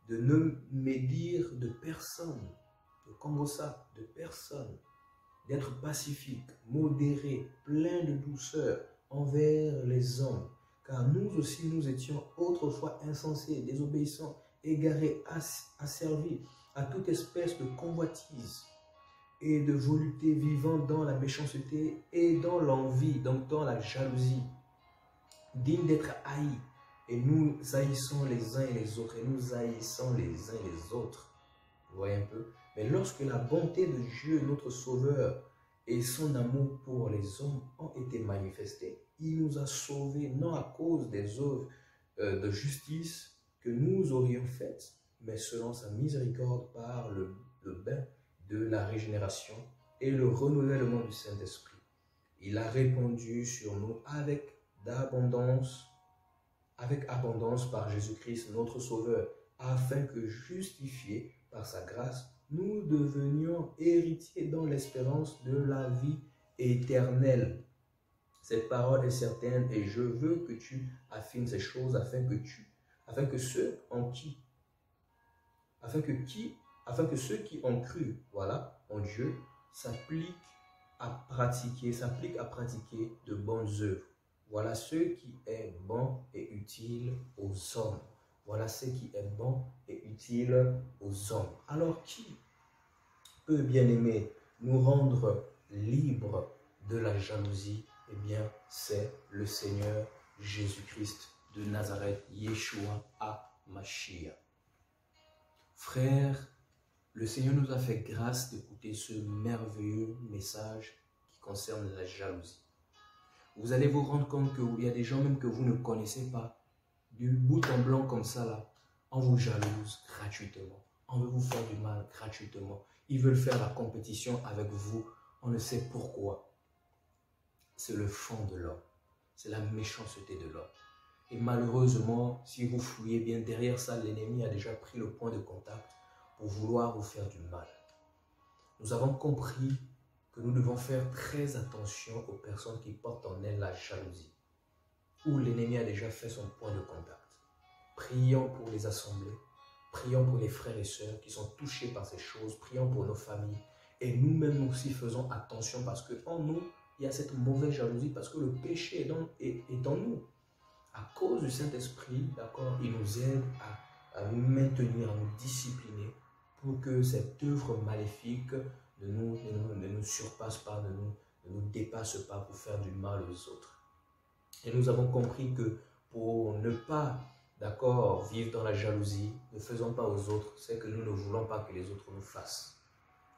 de ne médire de personne, de Congossa, de personne, d'être pacifique, modéré, plein de douceur envers les hommes, car nous aussi nous étions autrefois insensés, désobéissants, égarés, asservis à toute espèce de convoitise et de volupté, vivant dans la méchanceté et dans l'envie, donc dans la jalousie, dignes d'être haïs. Et nous haïssons les uns et les autres, et nous haïssons les uns et les autres. Vous voyez un peu? Mais lorsque la bonté de Dieu, notre Sauveur, et son amour pour les hommes ont été manifestés, il nous a sauvés, non à cause des œuvres de justice que nous aurions faites, mais selon sa miséricorde par le bain de la régénération et le renouvellement du Saint-Esprit. Il a répandu sur nous avec abondance par Jésus-Christ, notre Sauveur, afin que, justifiés par sa grâce, nous devenions héritiers dans l'espérance de la vie éternelle. Cette parole est certaine et je veux que tu affines ces choses afin que ceux qui ont cru, voilà, en Dieu, s'appliquent à pratiquer de bonnes œuvres. Voilà ce qui est bon et utile aux hommes. Voilà ce qui est bon et utile aux hommes. Alors, qui peut, bien aimé, nous rendre libres de la jalousie? Eh bien, c'est le Seigneur Jésus-Christ de Nazareth, Yeshua HaMashiach. Frères, le Seigneur nous a fait grâce d'écouter ce merveilleux message qui concerne la jalousie. Vous allez vous rendre compte qu'il y a des gens même que vous ne connaissez pas, du bout en blanc comme ça là, on vous jalouse gratuitement. On veut vous faire du mal gratuitement. Ils veulent faire la compétition avec vous. On ne sait pourquoi. c'est le fond de l'homme. C'est la méchanceté de l'homme. Et malheureusement, si vous fouillez bien derrière ça, l'ennemi a déjà pris le point de contact pour vouloir vous faire du mal. Nous avons compris que nous devons faire très attention aux personnes qui portent en elles la jalousie, où l'ennemi a déjà fait son point de contact. Prions pour les assemblées, prions pour les frères et sœurs qui sont touchés par ces choses, prions pour nos familles, et nous-mêmes aussi faisons attention parce qu'en nous, il y a cette mauvaise jalousie, parce que le péché est en nous. À cause du Saint-Esprit, d'accord, il nous aide à nous maintenir, à nous discipliner pour que cette œuvre maléfique ne nous surpasse pas, ne nous dépasse pas pour faire du mal aux autres. Et nous avons compris que pour ne pas, d'accord, vivre dans la jalousie, ne faisons pas aux autres, c'est que nous ne voulons pas que les autres nous fassent.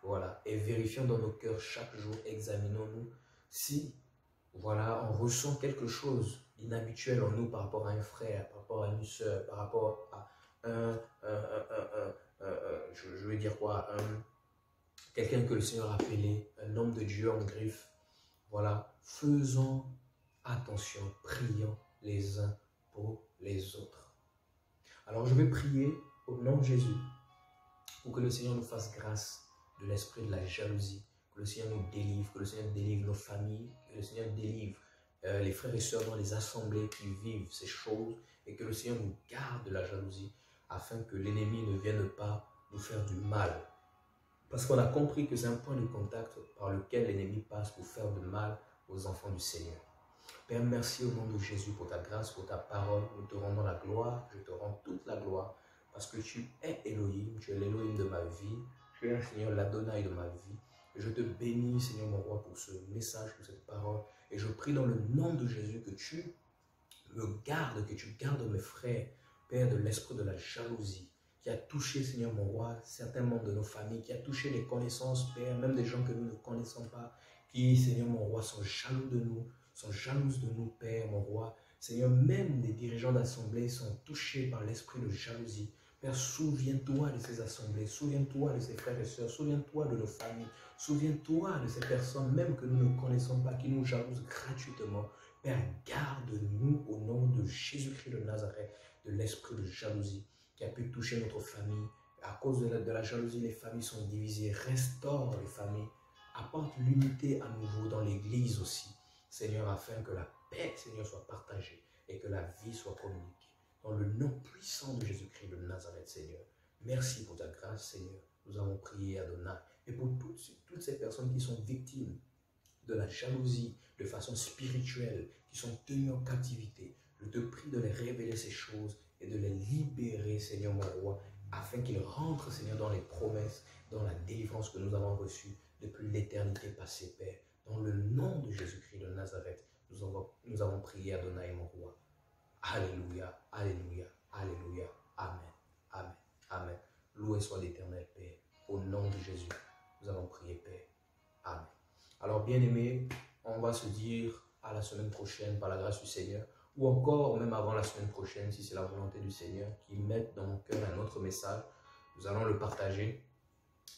Voilà, et vérifions dans nos cœurs chaque jour, examinons-nous si, voilà, on ressent quelque chose d'inhabituel en nous par rapport à un frère, par rapport à une soeur, par rapport à je veux dire quoi, quelqu'un que le Seigneur a appelé, un homme de Dieu en griffe. Voilà, faisons attention, prions les uns pour les autres. Alors je vais prier au nom de Jésus pour que le Seigneur nous fasse grâce de l'esprit de la jalousie, que le Seigneur nous délivre, que le Seigneur délivre nos familles, que le Seigneur délivre les frères et sœurs dans les assemblées qui vivent ces choses, et que le Seigneur nous garde de la jalousie afin que l'ennemi ne vienne pas nous faire du mal. Parce qu'on a compris que c'est un point de contact par lequel l'ennemi passe pour faire du mal aux enfants du Seigneur. Père, merci au nom de Jésus pour ta grâce, pour ta parole. Nous te rendons la gloire, je te rends toute la gloire, parce que tu es Elohim, tu es l'Elohim de ma vie, tu es, Seigneur, l'Adonai de ma vie. Et je te bénis, Seigneur mon roi, pour ce message, pour cette parole. Et je prie dans le nom de Jésus que tu me gardes, que tu gardes mes frères, Père, de l'esprit de la jalousie, qui a touché, Seigneur mon roi, certains membres de nos familles, qui a touché les connaissances, Père, même des gens que nous ne connaissons pas, qui, Seigneur mon roi, sont jaloux de nous, sont jalouses de nous, Père, mon roi. Seigneur, même des dirigeants d'assemblée sont touchés par l'esprit de jalousie. Père, souviens-toi de ces assemblées, souviens-toi de ces frères et sœurs, souviens-toi de nos familles, souviens-toi de ces personnes, même que nous ne connaissons pas, qui nous jalousent gratuitement. Père, garde-nous au nom de Jésus-Christ de Nazareth, de l'esprit de jalousie qui a pu toucher notre famille. À cause de la jalousie, les familles sont divisées. Restaure les familles. Apporte l'unité à nouveau dans l'église aussi. Seigneur, afin que la paix, Seigneur, soit partagée et que la vie soit communiquée. Dans le nom puissant de Jésus-Christ de Nazareth, Seigneur. Merci pour ta grâce, Seigneur. Nous avons prié, Adonai. Et pour toutes ces personnes qui sont victimes de la jalousie de façon spirituelle, qui sont tenues en captivité, je te prie de les révéler ces choses et de les libérer, Seigneur mon roi, afin qu'ils rentrent, Seigneur, dans les promesses, dans la délivrance que nous avons reçue depuis l'éternité passée, Père. Dans le nom de Jésus-Christ de Nazareth, nous avons prié, Adonai, mon roi. Alléluia, alléluia, alléluia. Amen, amen, amen. Loué soit l'Éternel, Père. Au nom de Jésus, nous avons prié, Père. Amen. Alors, bien-aimés, on va se dire à la semaine prochaine par la grâce du Seigneur, ou encore même avant la semaine prochaine, si c'est la volonté du Seigneur, qui mette dans mon cœur un autre message. Nous allons le partager.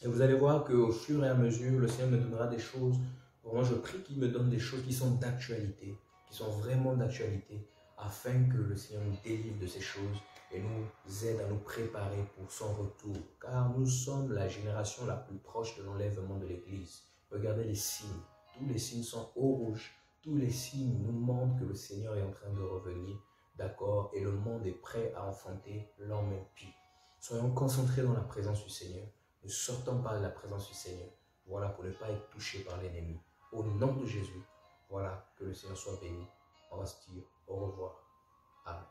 Et vous allez voir qu'au fur et à mesure, le Seigneur me donnera des choses. Vraiment, je prie qu'il me donne des choses qui sont d'actualité, qui sont vraiment d'actualité, afin que le Seigneur nous délivre de ces choses et nous aide à nous préparer pour son retour. Car nous sommes la génération la plus proche de l'enlèvement de l'Église. Regardez les signes. Tous les signes sont au rouge. Tous les signes nous montrent que le Seigneur est en train de revenir. D'accord? Et le monde est prêt à enfanter l'homme impie. Soyons concentrés dans la présence du Seigneur. Ne sortons pas de la présence du Seigneur. Voilà, pour ne pas être touchés par l'ennemi. Au nom de Jésus, voilà, que le Seigneur soit béni. On va se dire au revoir. Amen.